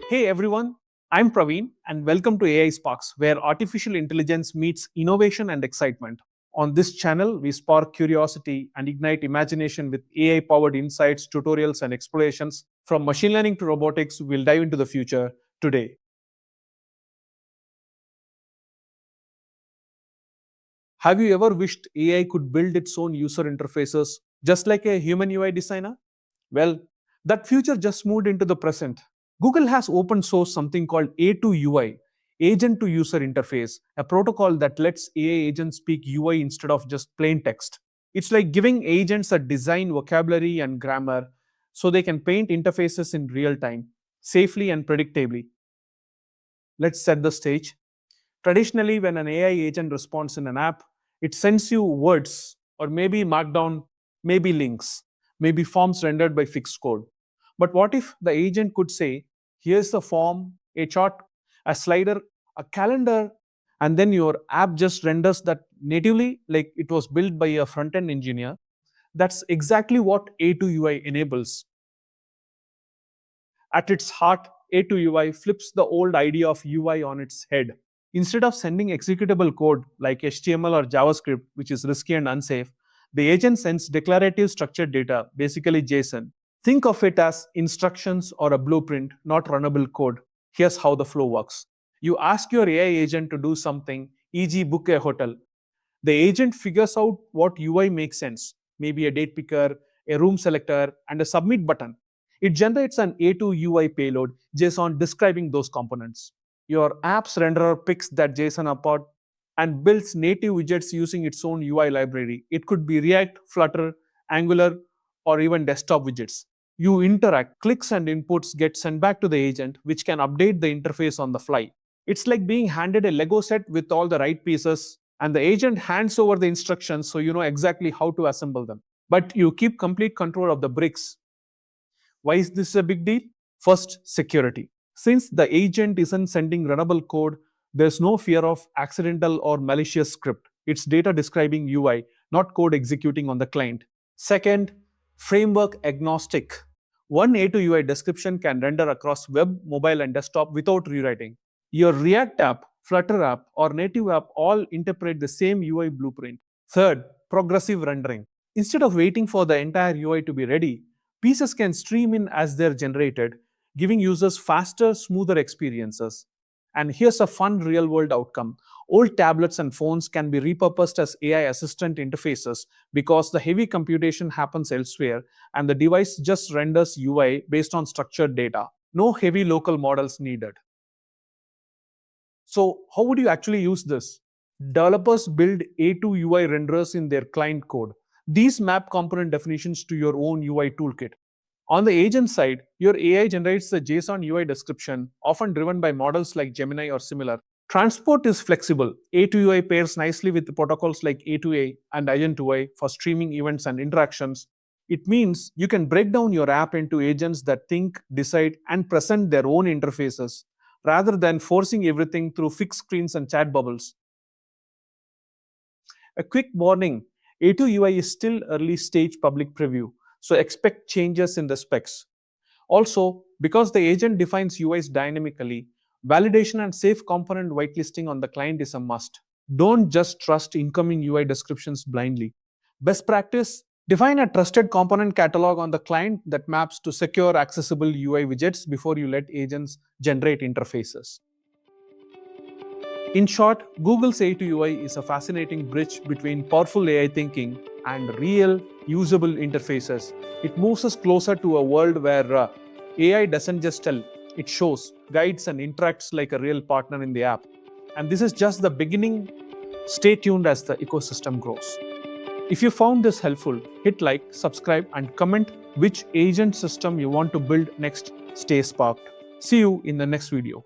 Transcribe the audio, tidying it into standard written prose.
Hey everyone, I'm Praveen and welcome to AI Sparks, where artificial intelligence meets innovation and excitement. On this channel, we spark curiosity and ignite imagination with AI powered insights, tutorials, and explorations. From machine learning to robotics, we'll dive into the future today. Have you ever wished AI could build its own user interfaces just like a human UI designer? Well, that future just moved into the present. Google has open sourced something called A2UI, Agent to User Interface, a protocol that lets AI agents speak UI instead of just plain text. It's like giving agents a design vocabulary and grammar so they can paint interfaces in real time, safely and predictably. Let's set the stage. Traditionally, when an AI agent responds in an app, it sends you words or maybe markdown, maybe links, maybe forms rendered by fixed code. But what if the agent could say, here's the form, a chart, a slider, a calendar, and then your app just renders that natively like it was built by a front-end engineer? That's exactly what A2UI enables. At its heart, A2UI flips the old idea of UI on its head. Instead of sending executable code like HTML or JavaScript, which is risky and unsafe, the agent sends declarative structured data, basically JSON. Think of it as instructions or a blueprint, not runnable code. Here's how the flow works. You ask your AI agent to do something, e.g., book a hotel. The agent figures out what UI makes sense, maybe a date picker, a room selector, and a submit button. It generates an A2UI payload JSON describing those components. Your app's renderer picks that JSON apart and builds native widgets using its own UI library. It could be React, Flutter, Angular, or even desktop widgets. You interact, clicks and inputs get sent back to the agent, which can update the interface on the fly. It's like being handed a Lego set with all the right pieces, and the agent hands over the instructions so you know exactly how to assemble them. But you keep complete control of the bricks. Why is this a big deal? First, security. Since the agent isn't sending runnable code, there's no fear of accidental or malicious script. It's data describing UI, not code executing on the client. Second, framework agnostic. One A2UI description can render across web, mobile, and desktop without rewriting. Your React app, Flutter app, or native app all interpret the same UI blueprint. Third, progressive rendering. Instead of waiting for the entire UI to be ready, pieces can stream in as they're generated, giving users faster, smoother experiences. And here's a fun real world outcome. Old tablets and phones can be repurposed as AI assistant interfaces because the heavy computation happens elsewhere and the device just renders UI based on structured data. No heavy local models needed. So, how would you actually use this? Developers build A2UI renderers in their client code. These map component definitions to your own UI toolkit. On the agent side, your AI generates the JSON UI description, often driven by models like Gemini or similar. Transport is flexible. A2UI pairs nicely with protocols like A2A and Agent2I for streaming events and interactions. It means you can break down your app into agents that think, decide, and present their own interfaces, rather than forcing everything through fixed screens and chat bubbles. A quick warning, A2UI is still early stage public preview, so expect changes in the specs. Also, because the agent defines UIs dynamically, validation and safe component whitelisting on the client is a must. Don't just trust incoming UI descriptions blindly. Best practice, define a trusted component catalog on the client that maps to secure accessible UI widgets before you let agents generate interfaces. In short, Google's A2UI is a fascinating bridge between powerful AI thinking and real, usable interfaces. It moves us closer to a world where AI doesn't just tell, it shows, guides, and interacts like a real partner in the app. And this is just the beginning. Stay tuned as the ecosystem grows. If you found this helpful, hit like, subscribe, and comment which agent system you want to build next. Stay sparked. See you in the next video.